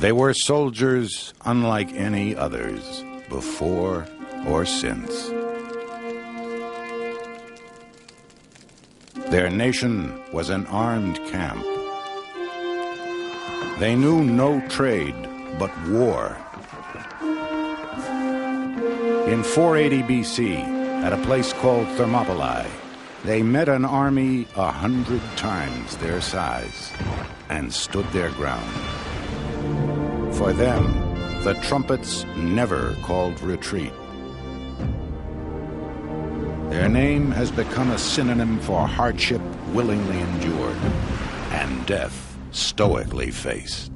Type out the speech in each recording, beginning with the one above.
They were soldiers unlike any others, before or since. Their nation was an armed camp. They knew no trade but war. In 480 BC, at a place called Thermopylae, they met an army 100 times their size and stood their ground. For them, the trumpets never called retreat. Their name has become a synonym for hardship willingly endured and death stoically faced.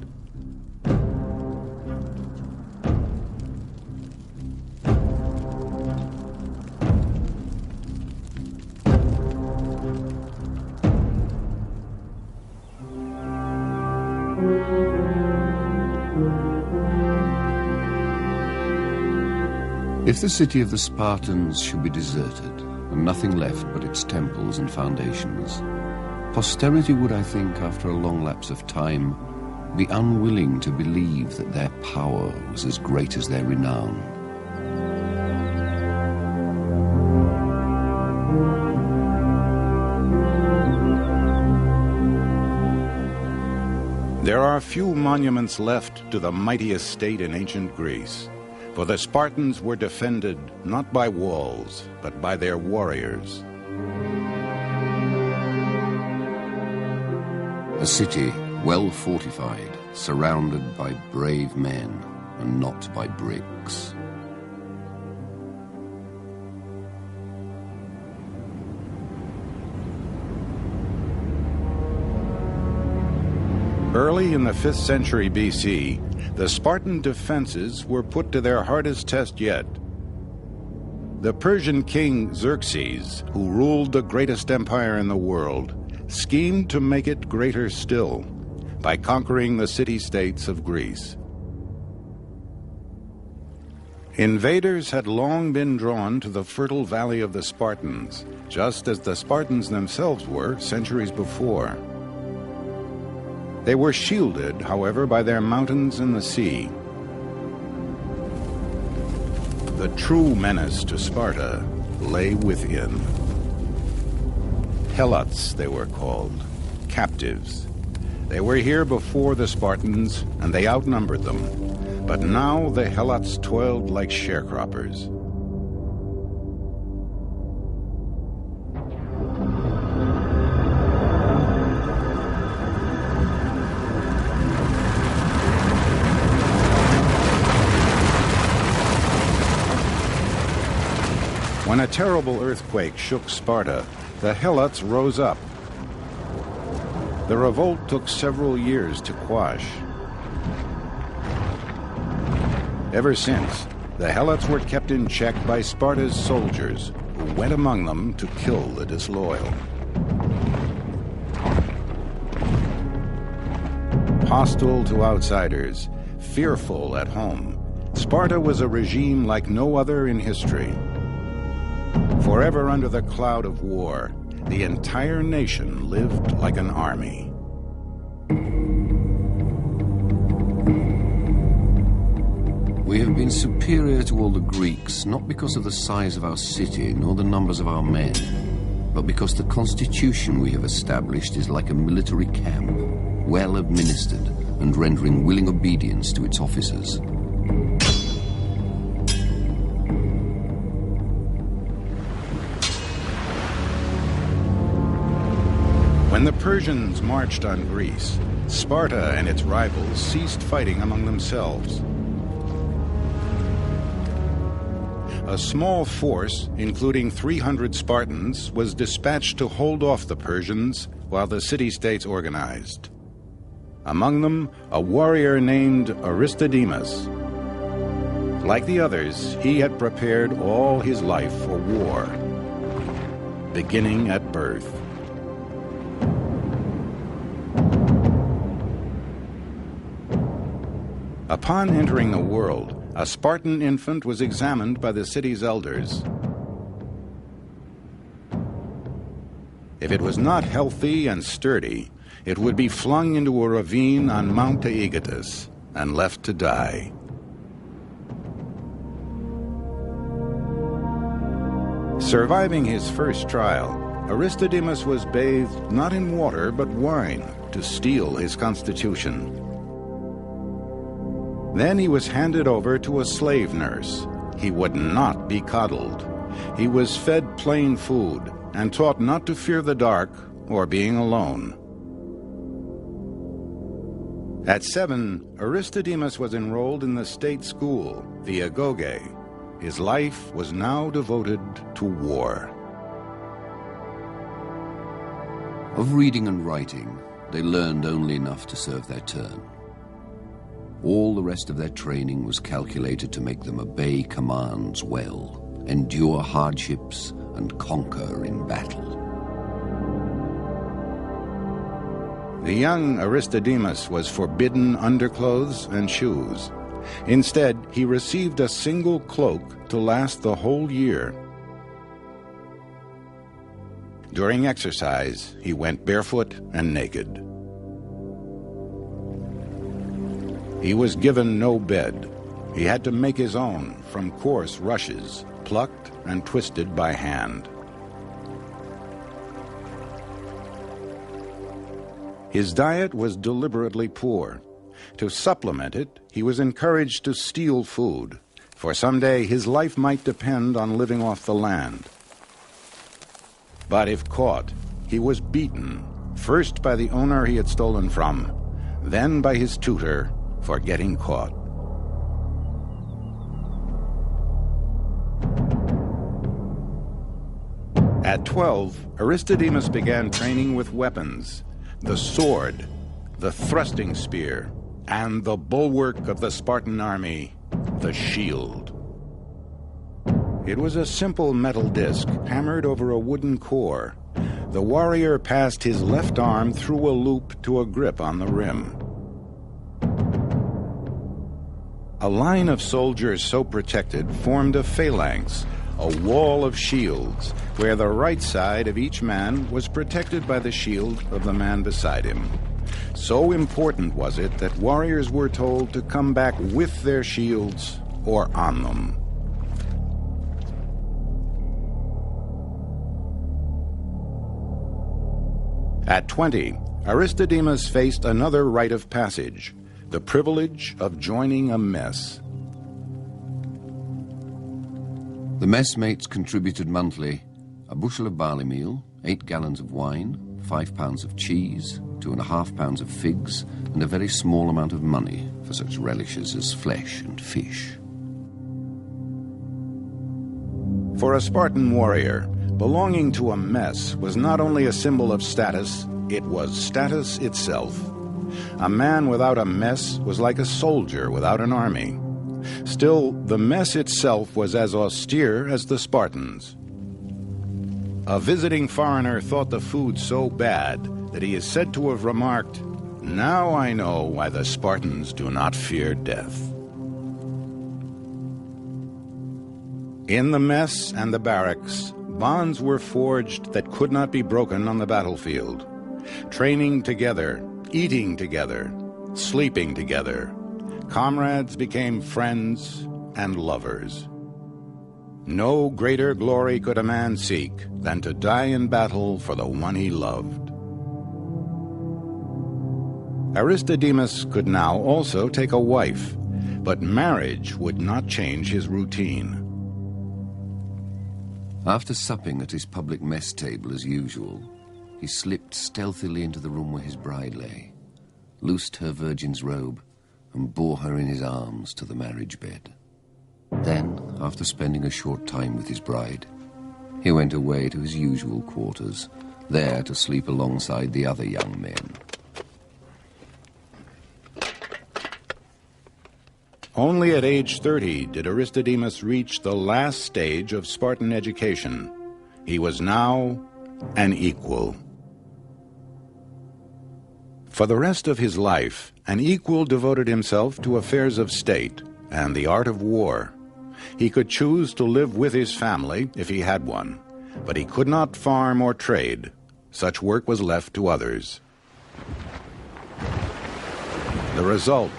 If the city of the Spartans should be deserted, and nothing left but its temples and foundations, posterity would, I think, after a long lapse of time, be unwilling to believe that their power was as great as their renown. There are few monuments left to the mightiest state in ancient Greece. For the Spartans were defended not by walls, but by their warriors. A city well fortified, surrounded by brave men, and not by bricks. Early in the 5th century BC, the Spartan defenses were put to their hardest test yet. The Persian king Xerxes, who ruled the greatest empire in the world, schemed to make it greater still by conquering the city-states of Greece. Invaders had long been drawn to the fertile valley of the Spartans, just as the Spartans themselves were centuries before. They were shielded, however, by their mountains and the sea. The true menace to Sparta lay within. Helots, they were called, captives. They were here before the Spartans, and they outnumbered them. But now the Helots toiled like sharecroppers. When a terrible earthquake shook Sparta, the Helots rose up. The revolt took several years to quash. Ever since, the Helots were kept in check by Sparta's soldiers, who went among them to kill the disloyal. Hostile to outsiders, fearful at home, Sparta was a regime like no other in history. Forever under the cloud of war, the entire nation lived like an army. We have been superior to all the Greeks, not because of the size of our city, nor the numbers of our men, but because the constitution we have established is like a military camp, well administered and rendering willing obedience to its officers. When the Persians marched on Greece, Sparta and its rivals ceased fighting among themselves. A small force, including 300 Spartans, was dispatched to hold off the Persians while the city-states organized. Among them, a warrior named Aristodemus. Like the others, he had prepared all his life for war, beginning at birth. Upon entering the world, a Spartan infant was examined by the city's elders. If it was not healthy and sturdy, it would be flung into a ravine on Mount Aegatus, and left to die. Surviving his first trial, Aristodemus was bathed not in water but wine to steel his constitution. Then he was handed over to a slave nurse. He would not be coddled. He was fed plain food and taught not to fear the dark or being alone. At 7, Aristodemus was enrolled in the state school, the Agoge. His life was now devoted to war. Of reading and writing, they learned only enough to serve their turn. All the rest of their training was calculated to make them obey commands well, endure hardships, and conquer in battle. The young Aristodemus was forbidden underclothes and shoes. Instead, he received a single cloak to last the whole year. During exercise, he went barefoot and naked. He was given no bed. He had to make his own from coarse rushes, plucked and twisted by hand. His diet was deliberately poor. To supplement it, he was encouraged to steal food, for someday his life might depend on living off the land. But if caught, he was beaten, first by the owner he had stolen from, then by his tutor for getting caught. At 12, Aristodemus began training with weapons: the sword, the thrusting spear, and the bulwark of the Spartan army, the shield. It was a simple metal disc hammered over a wooden core. The warrior passed his left arm through a loop to a grip on the rim. A line of soldiers so protected formed a phalanx, a wall of shields, where the right side of each man was protected by the shield of the man beside him. So important was it that warriors were told to come back with their shields or on them. At 20, Aristodemus faced another rite of passage, the privilege of joining a mess. The messmates contributed monthly a bushel of barley meal, 8 gallons of wine, 5 pounds of cheese, 2.5 pounds of figs, and a very small amount of money for such relishes as flesh and fish. For a Spartan warrior, belonging to a mess was not only a symbol of status, it was status itself. A man without a mess was like a soldier without an army. Still, the mess itself was as austere as the Spartans. A visiting foreigner thought the food so bad that he is said to have remarked, "Now I know why the Spartans do not fear death." In the mess and the barracks, bonds were forged that could not be broken on the battlefield. Training together, eating together, sleeping together, comrades became friends and lovers. No greater glory could a man seek than to die in battle for the one he loved. Aristodemus could now also take a wife, but marriage would not change his routine. After supping at his public mess table as usual, he slipped stealthily into the room where his bride lay, loosed her virgin's robe, and bore her in his arms to the marriage bed. Then, after spending a short time with his bride, he went away to his usual quarters, there to sleep alongside the other young men. Only at age 30 did Aristodemus reach the last stage of Spartan education. He was now an equal. For the rest of his life, an equal devoted himself to affairs of state and the art of war. He could choose to live with his family if he had one, but he could not farm or trade. Such work was left to others. The result,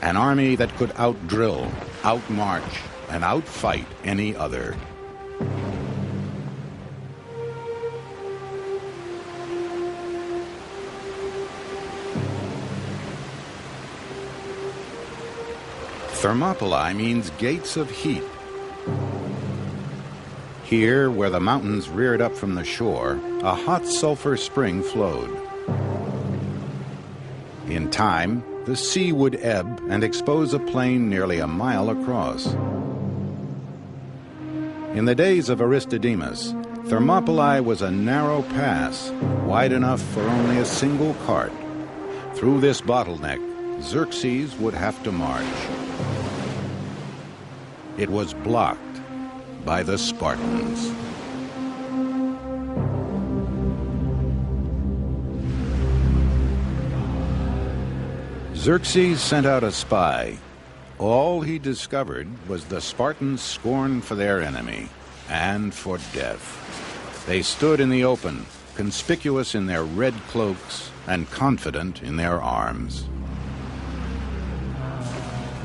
An army that could outdrill, outmarch, and outfight any other. Thermopylae means gates of heat. Here, where the mountains reared up from the shore, a hot sulfur spring flowed. In time, the sea would ebb and expose a plain nearly a mile across. In the days of Aristodemus, Thermopylae was a narrow pass, wide enough for only a single cart. Through this bottleneck, Xerxes would have to march. It was blocked by the Spartans. Xerxes sent out a spy. All he discovered was the Spartans' scorn for their enemy and for death. They stood in the open, conspicuous in their red cloaks and confident in their arms.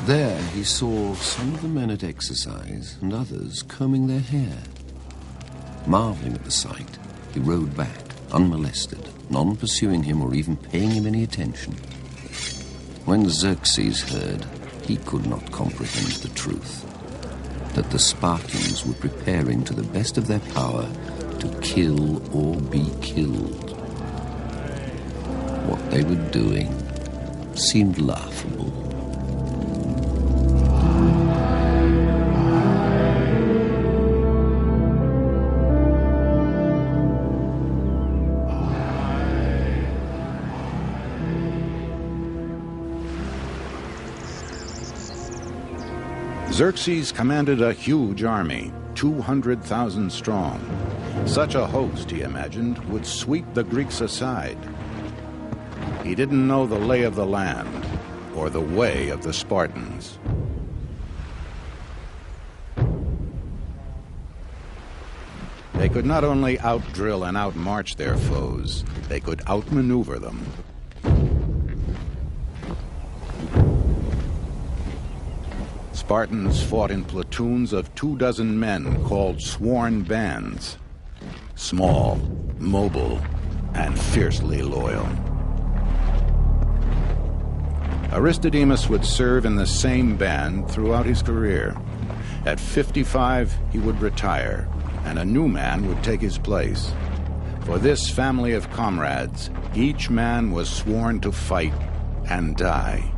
There he saw some of the men at exercise and others combing their hair. Marveling at the sight, he rode back, unmolested, none pursuing him or even paying him any attention. When Xerxes heard, he could not comprehend the truth, that the Spartans were preparing to the best of their power to kill or be killed. What they were doing seemed laughable. Xerxes commanded a huge army, 200,000 strong. Such a host, he imagined, would sweep the Greeks aside. He didn't know the lay of the land or the way of the Spartans. They could not only outdrill and outmarch their foes, they could outmaneuver them. Spartans fought in platoons of 24 men called sworn bands. Small, mobile, and fiercely loyal. Aristodemus would serve in the same band throughout his career. At 55, he would retire, and a new man would take his place. For this family of comrades, each man was sworn to fight and die.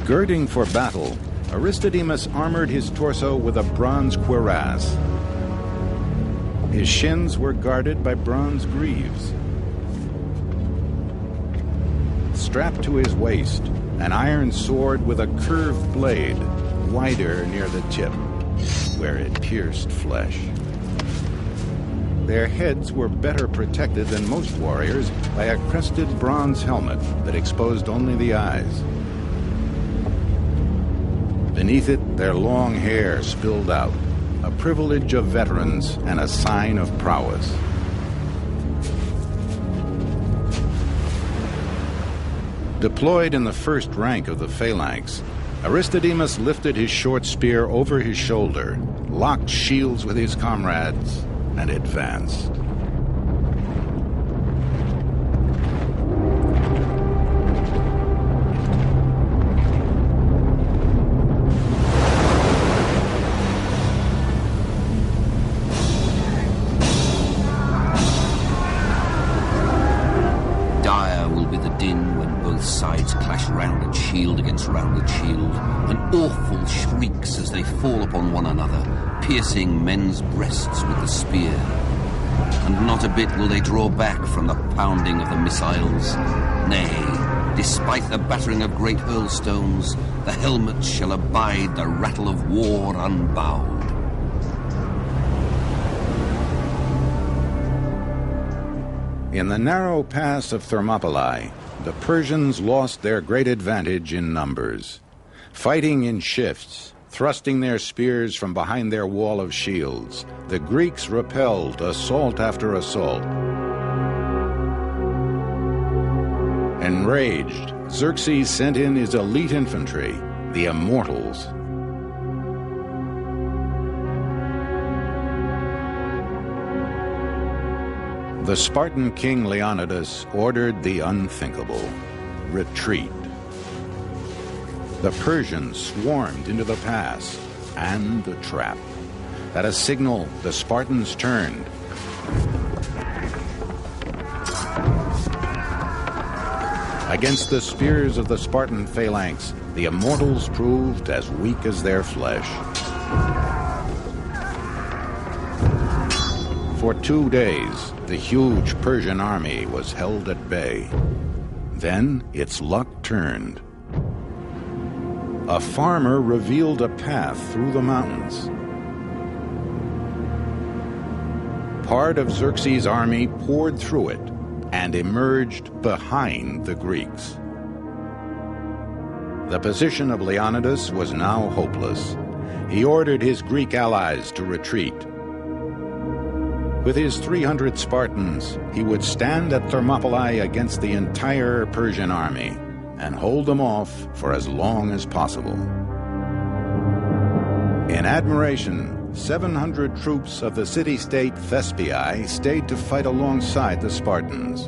Girding for battle, Aristodemus armored his torso with a bronze cuirass. His shins were guarded by bronze greaves. Strapped to his waist, an iron sword with a curved blade, wider near the tip, where it pierced flesh. Their heads were better protected than most warriors by a crested bronze helmet that exposed only the eyes. Beneath it, their long hair spilled out, a privilege of veterans and a sign of prowess. Deployed in the first rank of the phalanx, Aristodemus lifted his short spear over his shoulder, locked shields with his comrades, and advanced. Shield against rounded shield, and awful shrieks as they fall upon one another, piercing men's breasts with the spear. And not a bit will they draw back from the pounding of the missiles. Nay, despite the battering of great hurlstones, the helmets shall abide the rattle of war unbowed. In the narrow pass of Thermopylae, the Persians lost their great advantage in numbers. Fighting in shifts, Thrusting their spears from behind their wall of shields, the Greeks repelled assault after assault. Enraged, Xerxes sent in his elite infantry, the Immortals. The Spartan king Leonidas ordered the unthinkable: retreat. The Persians swarmed into the pass, and the trap. At a signal, the Spartans turned. Against the spears of the Spartan phalanx, the Immortals proved as weak as their flesh. For 2 days, the huge Persian army was held at bay. Then its luck turned. A farmer revealed a path through the mountains. Part of Xerxes' army poured through it and emerged behind the Greeks. The position of Leonidas was now hopeless. He ordered his Greek allies to retreat. With his 300 Spartans, he would stand at Thermopylae against the entire Persian army and hold them off for as long as possible. In admiration, 700 troops of the city-state Thespiae stayed to fight alongside the Spartans.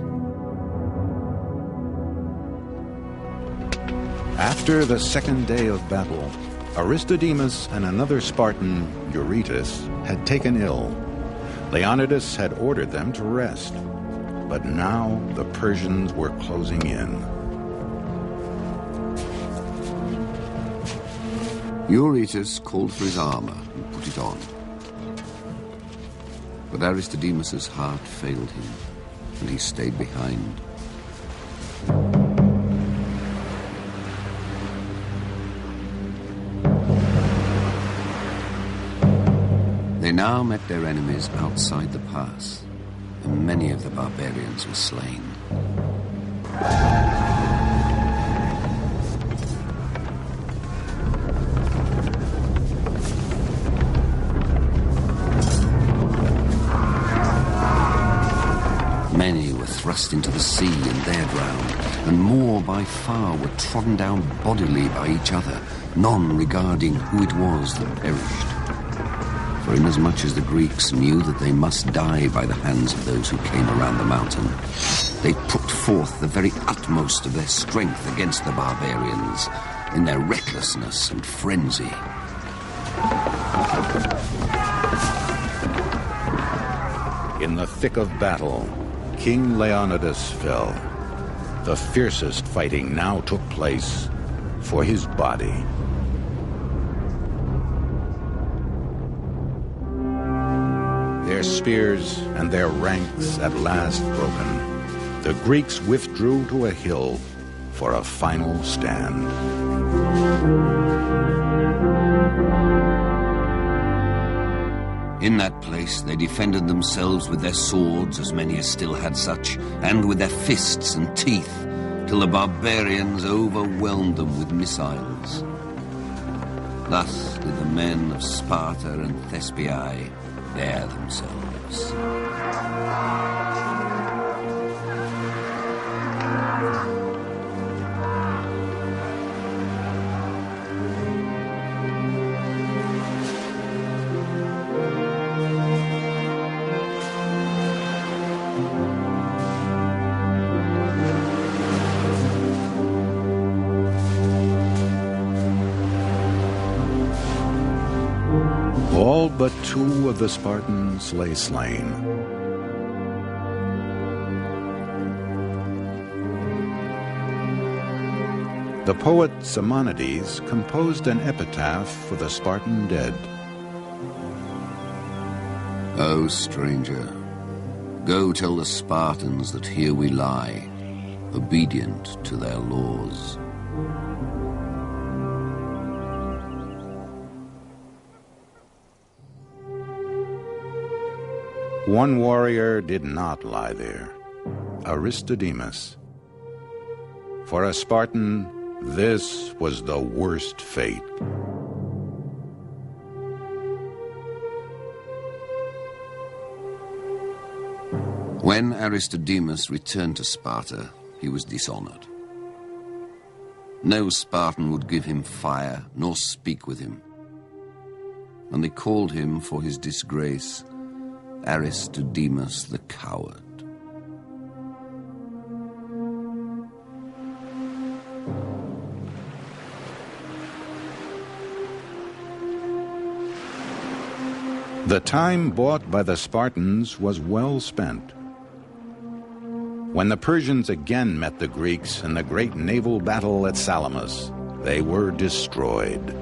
After the second day of battle, Aristodemus and another Spartan, Eurytus, had taken ill. Leonidas had ordered them to rest, but now the Persians were closing in. Eurytus called for his armor and put it on. But Aristodemus's heart failed him, and he stayed behind. They now met their enemies outside the pass, and many of the barbarians were slain. Many were thrust into the sea and there drowned, and more by far were trodden down bodily by each other, none regarding who it was that perished. For inasmuch as the Greeks knew that they must die by the hands of those who came around the mountain, they put forth the very utmost of their strength against the barbarians in their recklessness and frenzy. In the thick of battle, King Leonidas fell. The fiercest fighting now took place for his body. Their spears and their ranks at last broken, the Greeks withdrew to a hill for a final stand. In that place they defended themselves with their swords, as many as still had such, and with their fists and teeth, till the barbarians overwhelmed them with missiles. Thus did the men of Sparta and Thespiae bear themselves. All but 2 of the Spartans lay slain. The poet Simonides composed an epitaph for the Spartan dead. O stranger, go tell the Spartans that here we lie, obedient to their laws. One warrior did not lie there, Aristodemus. For a Spartan, this was the worst fate. When Aristodemus returned to Sparta, he was dishonored. No Spartan would give him fire, nor speak with him. And they called him, for his disgrace, Aristodemus the coward. The time bought by the Spartans was well spent. When the Persians again met the Greeks in the great naval battle at Salamis, they were destroyed.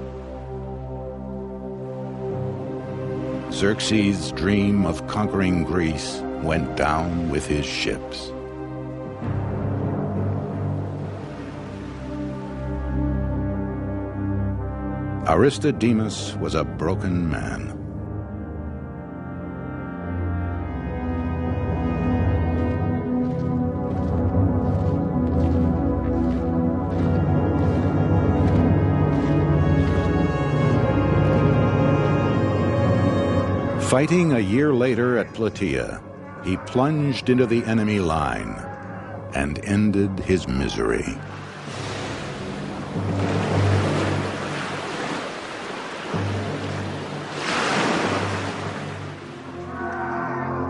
Xerxes' dream of conquering Greece went down with his ships. Aristodemus was a broken man. Fighting a year later at Plataea, he plunged into the enemy line and ended his misery.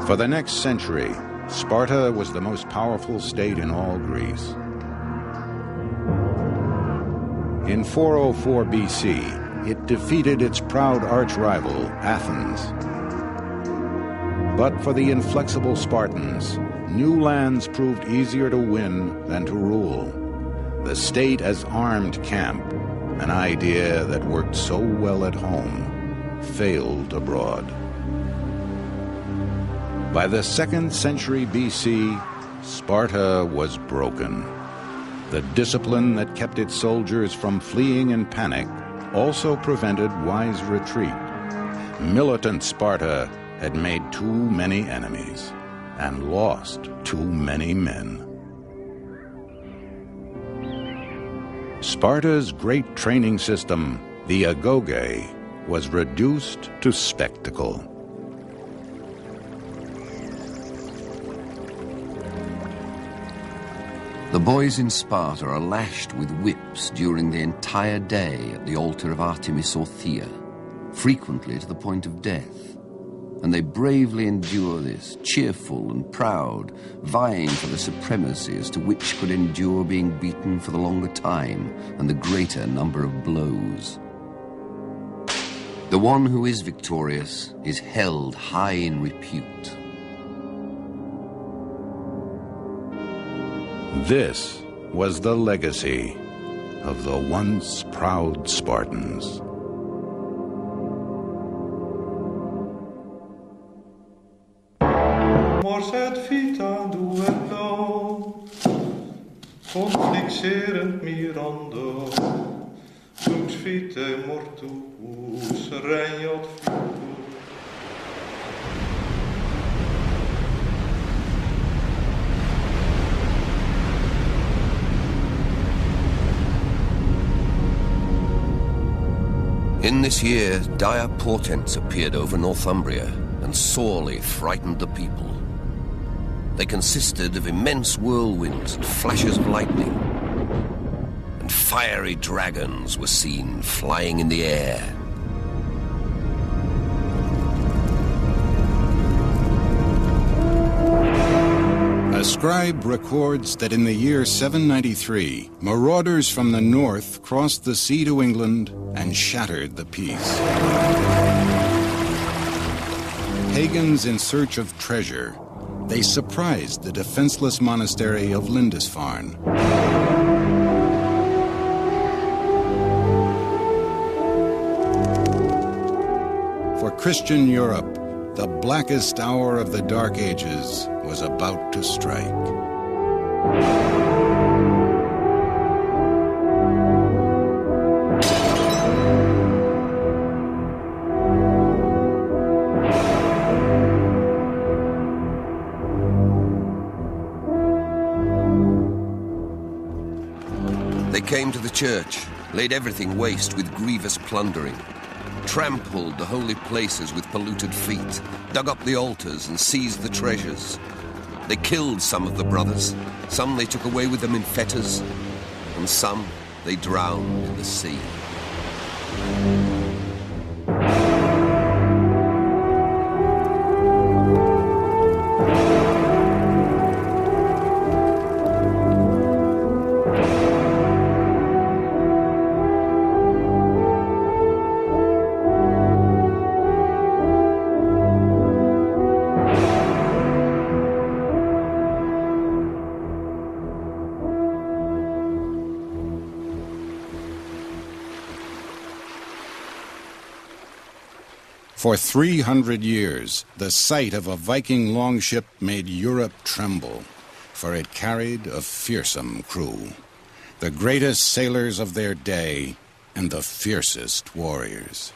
For the next century, Sparta was the most powerful state in all Greece. In 404 BC, it defeated its proud arch-rival, Athens. But for the inflexible Spartans, new lands proved easier to win than to rule. The state as armed camp, an idea that worked so well at home, failed abroad. By the 2nd century BC, Sparta was broken. The discipline that kept its soldiers from fleeing in panic also prevented wise retreat. Militant Sparta had made too many enemies and lost too many men. Sparta's great training system, the agoge, was reduced to spectacle. The boys in Sparta are lashed with whips during the entire day at the altar of Artemis or Thea, frequently to the point of death. And they bravely endure this, cheerful and proud, vying for the supremacy as to which could endure being beaten for the longer time and the greater number of blows. The one who is victorious is held high in repute. This was the legacy of the once proud Spartans. Mors et vita duello, conflixerent mirando, dux vitae mortuus regnat futur. In this year, dire portents appeared over Northumbria and sorely frightened the people. They consisted of immense whirlwinds and flashes of lightning, and fiery dragons were seen flying in the air. A scribe records that in the year 793, marauders from the north crossed the sea to England and shattered the peace. Pagans in search of treasure, they surprised the defenseless monastery of Lindisfarne. For Christian Europe, the blackest hour of the Dark Ages was about to strike. They came to the church, laid everything waste with grievous plundering, trampled the holy places with polluted feet, dug up the altars and seized the treasures. They killed some of the brothers, some they took away with them in fetters, and some they drowned in the sea. For 300 years, the sight of a Viking longship made Europe tremble, for it carried a fearsome crew, the greatest sailors of their day and the fiercest warriors.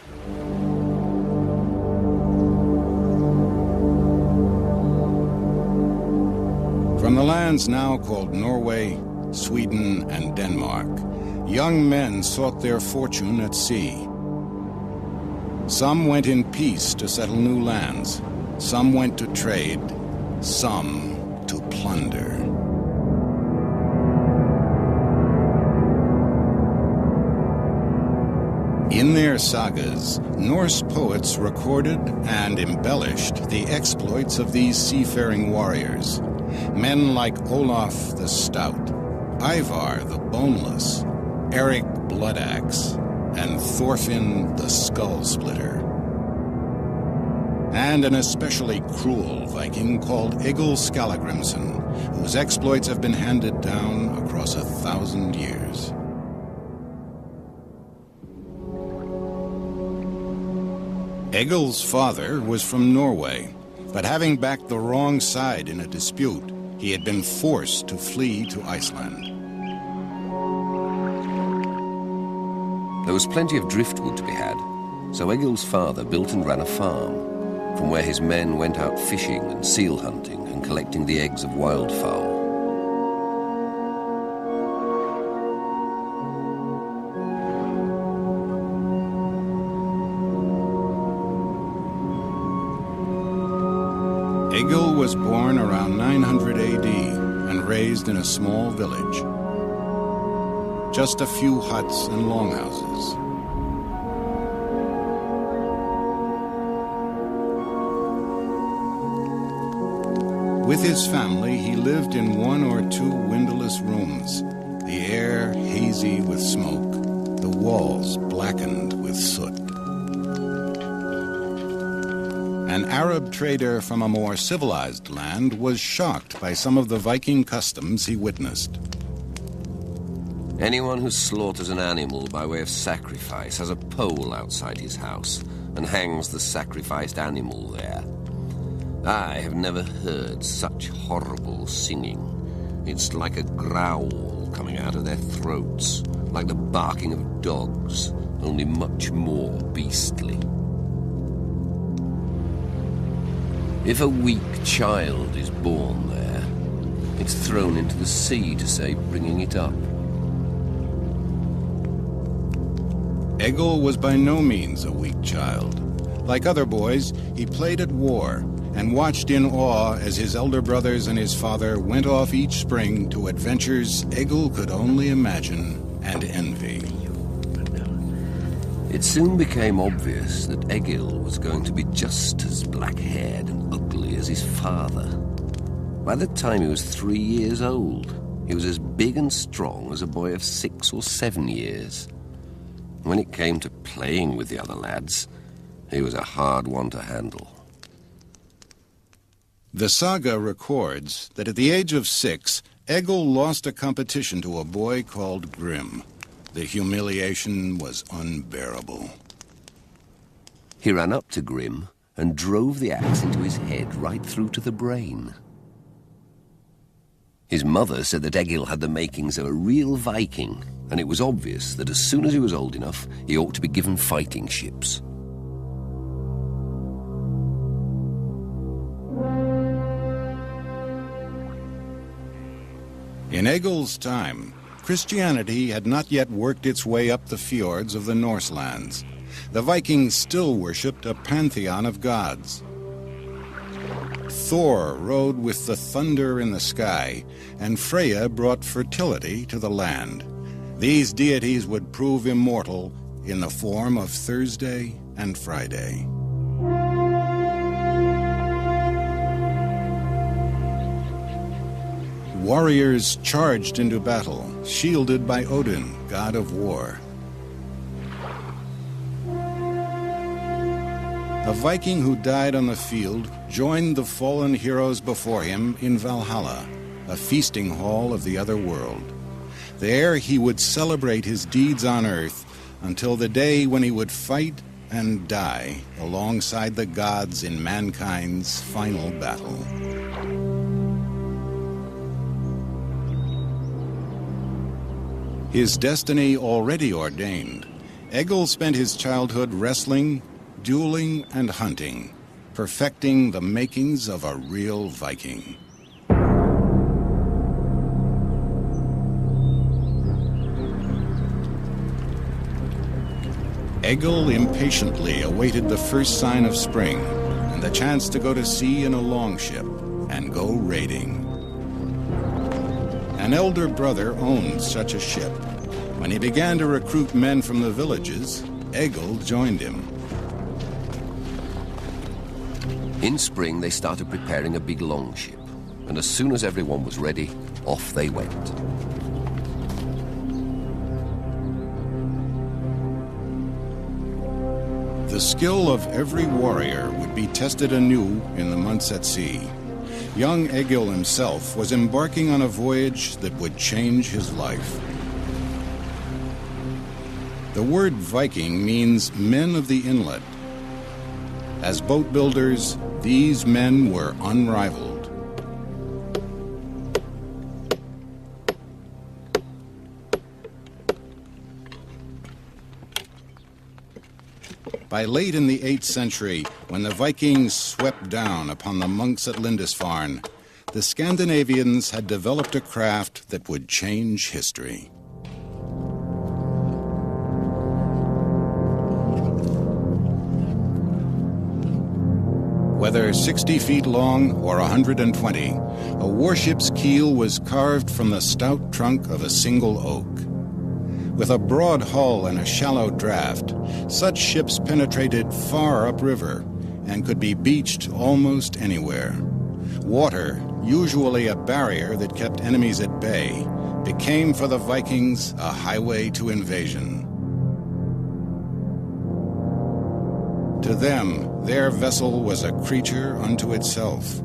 From the lands now called Norway, Sweden, and Denmark, young men sought their fortune at sea. Some went in peace to settle new lands, some went to trade, some to plunder. In their sagas, Norse poets recorded and embellished the exploits of these seafaring warriors. Men like Olaf the Stout, Ivar the Boneless, Eric Bloodaxe, and Thorfinn the Skull Splitter. And an especially cruel Viking called Egil Skallagrimsson, whose exploits have been handed down across 1,000 years. Egil's father was from Norway, but having backed the wrong side in a dispute, he had been forced to flee to Iceland. There was plenty of driftwood to be had, so Egil's father built and ran a farm, from where his men went out fishing and seal hunting and collecting the eggs of wildfowl. Egil was born around 900 AD and raised in a small village. Just a few huts and longhouses. With his family, he lived in one or two windowless rooms, the air hazy with smoke, the walls blackened with soot. An Arab trader from a more civilized land was shocked by some of the Viking customs he witnessed. Anyone who slaughters an animal by way of sacrifice has a pole outside his house and hangs the sacrificed animal there. I have never heard such horrible singing. It's like a growl coming out of their throats, like the barking of dogs, only much more beastly. If a weak child is born there, it's thrown into the sea to say bringing it up. Egil was by no means a weak child. Like other boys, he played at war and watched in awe as his elder brothers and his father went off each spring to adventures Egil could only imagine and envy. It soon became obvious that Egil was going to be just as black-haired and ugly as his father. By the time he was 3 years old, he was as big and strong as a boy of 6 or 7 years. When it came to playing with the other lads, he was a hard one to handle. The saga records that at the age of 6, Egil lost a competition to a boy called Grim. The humiliation was unbearable. He ran up to Grim and drove the axe into his head right through to the brain. His mother said that Egil had the makings of a real Viking, and it was obvious that as soon as he was old enough, he ought to be given fighting ships. In Egil's time, Christianity had not yet worked its way up the fjords of the Norse lands. The Vikings still worshipped a pantheon of gods. Thor rode with the thunder in the sky, and Freya brought fertility to the land. These deities would prove immortal in the form of Thursday and Friday. Warriors charged into battle, shielded by Odin, god of war. A Viking who died on the field joined the fallen heroes before him in Valhalla, a feasting hall of the other world. There he would celebrate his deeds on earth until the day when he would fight and die alongside the gods in mankind's final battle. His destiny already ordained, Egil spent his childhood wrestling, dueling, and hunting, perfecting the makings of a real Viking. Egil impatiently awaited the first sign of spring and the chance to go to sea in a longship and go raiding. An elder brother owned such a ship. When he began to recruit men from the villages, Egil joined him. In spring, they started preparing a big longship, and as soon as everyone was ready, off they went. The skill of every warrior would be tested anew in the months at sea. Young Egil himself was embarking on a voyage that would change his life. The word Viking means men of the inlet. As boat builders, these men were unrivaled. By late in the 8th century, when the Vikings swept down upon the monks at Lindisfarne, the Scandinavians had developed a craft that would change history. Whether 60 feet long or 120, a warship's keel was carved from the stout trunk of a single oak. With a broad hull and a shallow draft, such ships penetrated far upriver and could be beached almost anywhere. Water, usually a barrier that kept enemies at bay, became for the Vikings a highway to invasion. To them, their vessel was a creature unto itself.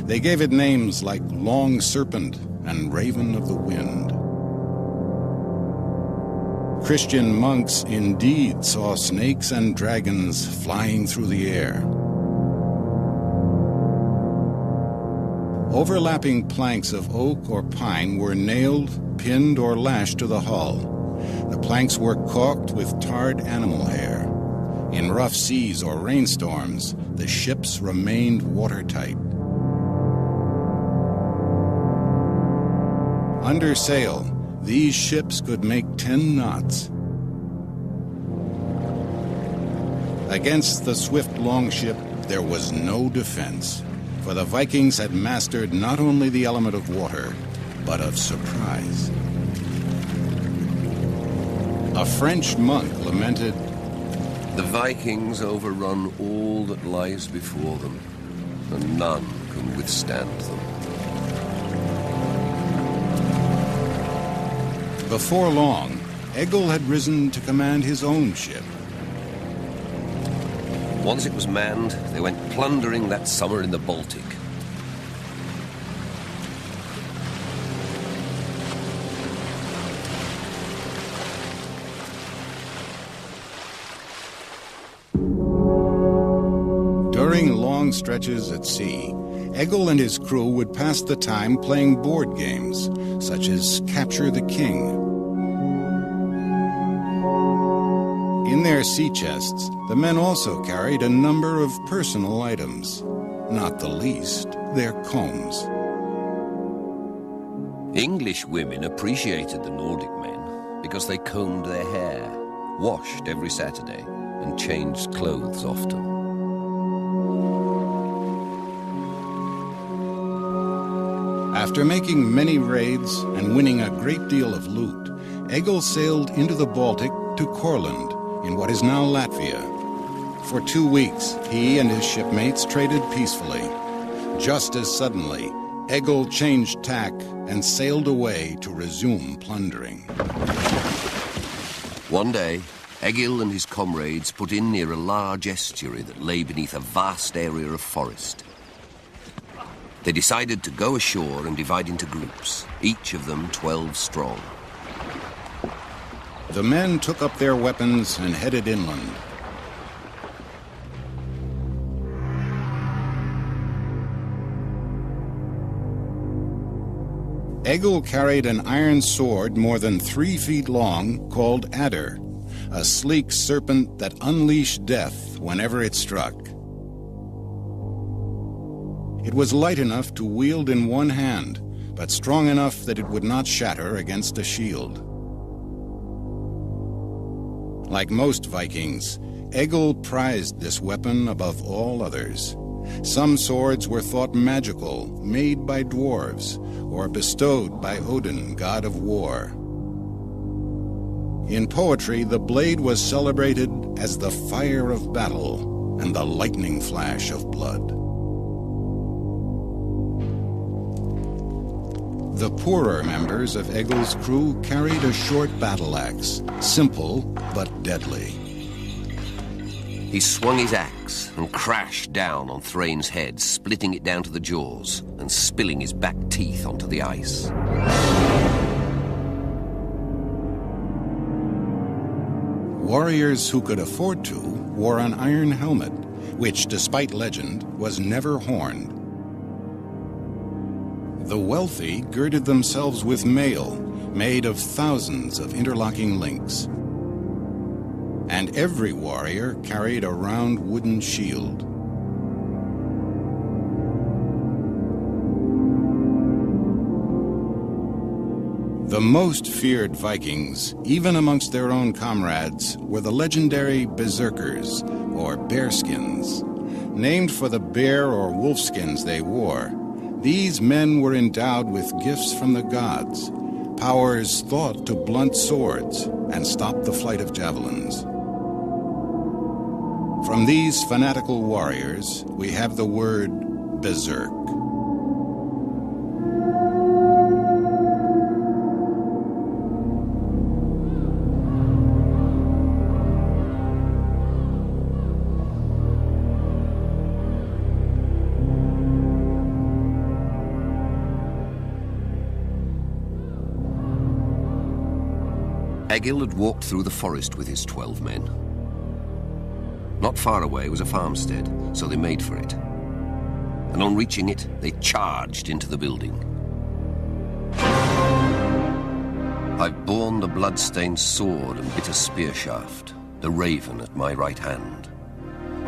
They gave it names like Long Serpent and Raven of the Wind. Christian monks indeed saw snakes and dragons flying through the air. Overlapping planks of oak or pine were nailed, pinned, or lashed to the hull. The planks were caulked with tarred animal hair. In rough seas or rainstorms, the ships remained watertight. Under sail, these ships could make 10 knots. Against the swift longship, there was no defense, for the Vikings had mastered not only the element of water, but of surprise. A French monk lamented, "The Vikings overrun all that lies before them, and none can withstand them." Before long, Egil had risen to command his own ship. Once it was manned, they went plundering that summer in the Baltic. During long stretches at sea, Egil and his crew would pass the time playing board games, such as Capture the King. In their sea chests, the men also carried a number of personal items, not the least their combs. English women appreciated the Nordic men because they combed their hair, washed every Saturday, and changed clothes often. After making many raids and winning a great deal of loot, Egil sailed into the Baltic to Courland, in what is now Latvia. For 2 weeks, he and his shipmates traded peacefully. Just as suddenly, Egil changed tack and sailed away to resume plundering. One day, Egil and his comrades put in near a large estuary that lay beneath a vast area of forest. They decided to go ashore and divide into groups, each of them 12 strong. The men took up their weapons and headed inland. Egil carried an iron sword more than 3 feet long called Adder, a sleek serpent that unleashed death whenever it struck. It was light enough to wield in one hand, but strong enough that it would not shatter against a shield. Like most Vikings, Egil prized this weapon above all others. Some swords were thought magical, made by dwarves, or bestowed by Odin, god of war. In poetry, the blade was celebrated as the fire of battle and the lightning flash of blood. The poorer members of Egil's crew carried a short battle axe, simple but deadly. He swung his axe and crashed down on Thrain's head, splitting it down to the jaws and spilling his back teeth onto the ice. Warriors who could afford to wore an iron helmet, which, despite legend, was never horned. The wealthy girded themselves with mail, made of thousands of interlocking links. And every warrior carried a round wooden shield. The most feared Vikings, even amongst their own comrades, were the legendary berserkers, or bearskins. Named for the bear or wolf skins they wore, these men were endowed with gifts from the gods, powers thought to blunt swords and stop the flight of javelins. From these fanatical warriors, we have the word berserk. Egil had walked through the forest with his 12 men. Not far away was a farmstead, so they made for it. And on reaching it, they charged into the building. I've borne the blood-stained sword and bitter spear shaft, the raven at my right hand.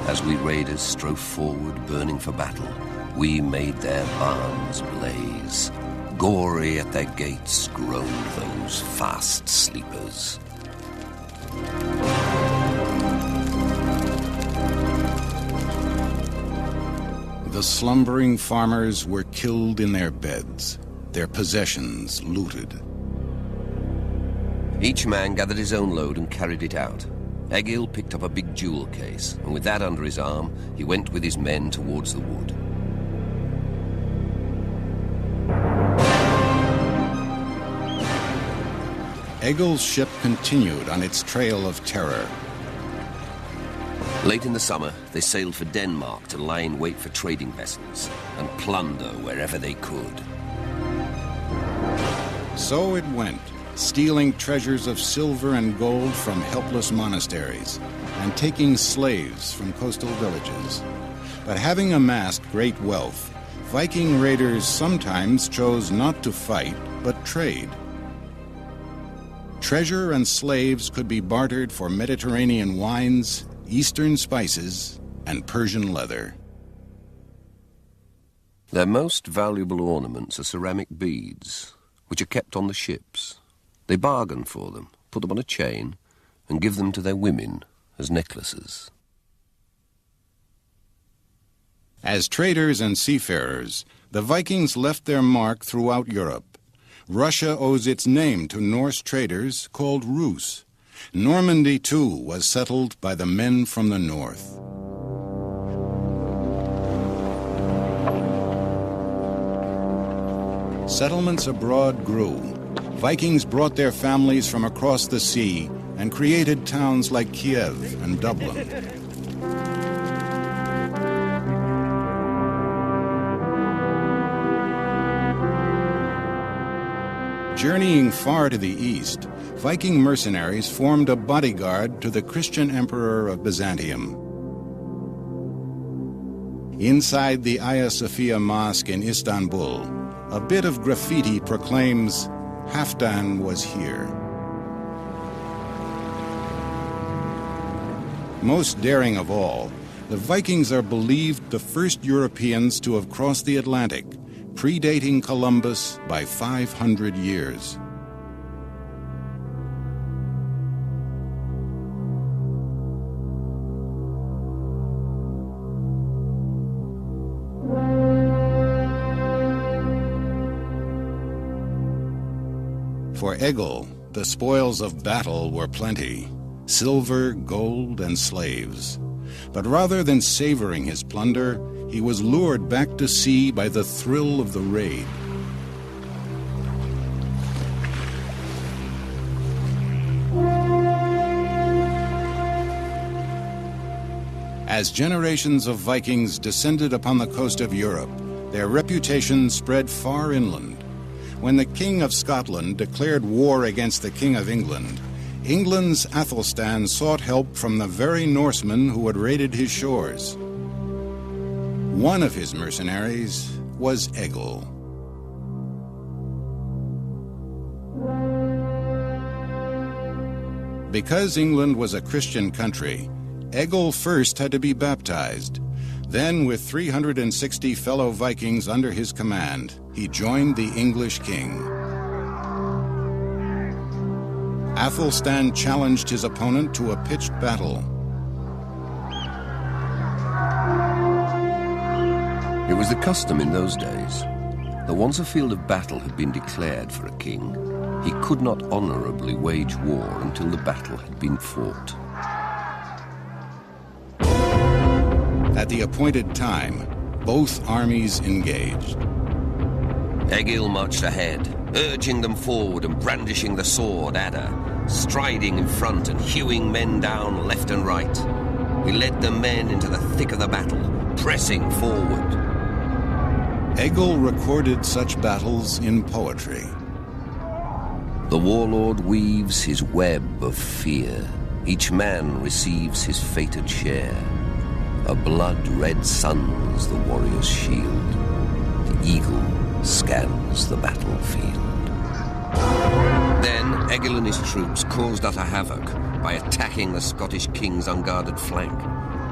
As we raiders strove forward, burning for battle, we made their barns blaze. Gory at their gates groaned those fast sleepers. The slumbering farmers were killed in their beds, their possessions looted. Each man gathered his own load and carried it out. Egil picked up a big jewel case, and with that under his arm, he went with his men towards the wood. Egil's ship continued on its trail of terror. Late in the summer, they sailed for Denmark to lie in wait for trading vessels and plunder wherever they could. So it went, stealing treasures of silver and gold from helpless monasteries and taking slaves from coastal villages. But having amassed great wealth, Viking raiders sometimes chose not to fight, but trade. Treasure and slaves could be bartered for Mediterranean wines, Eastern spices, and Persian leather. Their most valuable ornaments are ceramic beads, which are kept on the ships. They bargain for them, put them on a chain, and give them to their women as necklaces. As traders and seafarers, The Vikings left their mark throughout Europe. Russia owes its name to Norse traders called Rus. Normandy, too, was settled by the men from the north. Settlements abroad grew. Vikings brought their families from across the sea and created towns like Kiev and Dublin. Journeying far to the east, Viking mercenaries formed a bodyguard to the Christian emperor of Byzantium. Inside the Hagia Sophia Mosque in Istanbul, a bit of graffiti proclaims, "Halfdan was here." Most daring of all, the Vikings are believed the first Europeans to have crossed the Atlantic, predating Columbus by 500 years. For Egil, the spoils of battle were plenty: silver, gold, and slaves. But rather than savoring his plunder, he was lured back to sea by the thrill of the raid. As generations of Vikings descended upon the coast of Europe, their reputation spread far inland. When the King of Scotland declared war against the King of England, England's Athelstan sought help from the very Norsemen who had raided his shores. One of his mercenaries was Egil. Because England was a Christian country, Egil first had to be baptized. Then, with 360 fellow Vikings under his command, he joined the English king. Athelstan challenged his opponent to a pitched battle. It was the custom in those days that once a field of battle had been declared for a king, he could not honorably wage war until the battle had been fought. At the appointed time, both armies engaged. Egil marched ahead, urging them forward and brandishing the sword adder, striding in front and hewing men down left and right. We led the men into the thick of the battle, pressing forward. Egil recorded such battles in poetry. The warlord weaves his web of fear. Each man receives his fated share. A blood-red sun's the warrior's shield. The eagle scans the battlefield. Then Egil and his troops caused utter havoc by attacking the Scottish king's unguarded flank.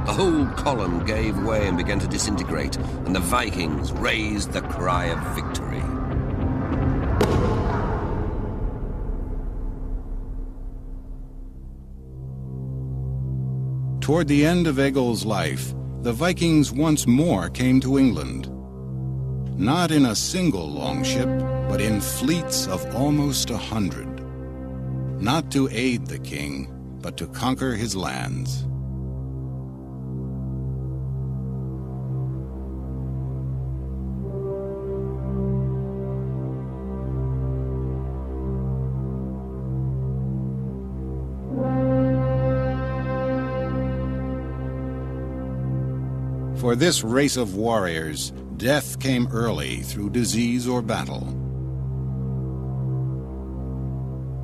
The whole column gave way and began to disintegrate, and the Vikings raised the cry of victory. Toward the end of Egil's life, the Vikings once more came to England. Not in a single longship, but in fleets of almost 100. Not to aid the king, but to conquer his lands. For this race of warriors, death came early through disease or battle.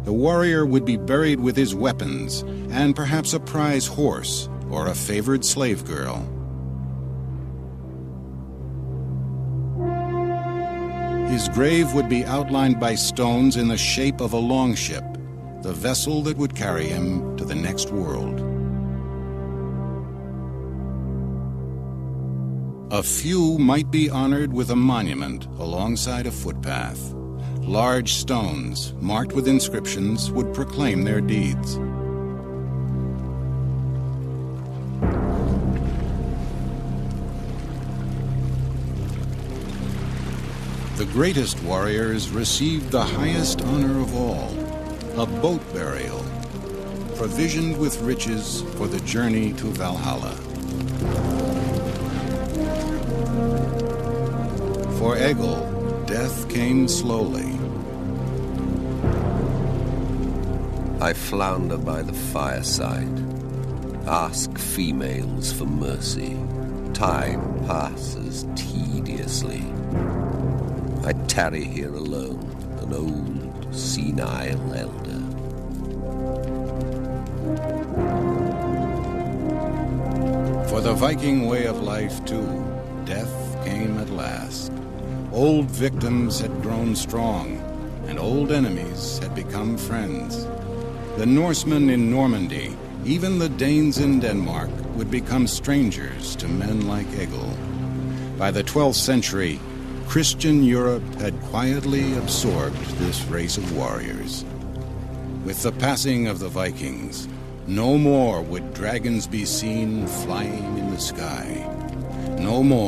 The warrior would be buried with his weapons and perhaps a prize horse or a favored slave girl. His grave would be outlined by stones in the shape of a longship, the vessel that would carry him to the next world. A few might be honored with a monument alongside a footpath. Large stones, marked with inscriptions, would proclaim their deeds. The greatest warriors received the highest honor of all, a boat burial, provisioned with riches for the journey to Valhalla. For Egil, death came slowly. I flounder by the fireside, ask females for mercy. Time passes tediously. I tarry here alone, an old, senile elder. For the Viking way of life, too, death came at last. Old victims had grown strong, and old enemies had become friends. The Norsemen in Normandy, even the Danes in Denmark, would become strangers to men like Egil. By the 12th century, Christian Europe had quietly absorbed this race of warriors. With the passing of the Vikings, no more would dragons be seen flying in the sky. No more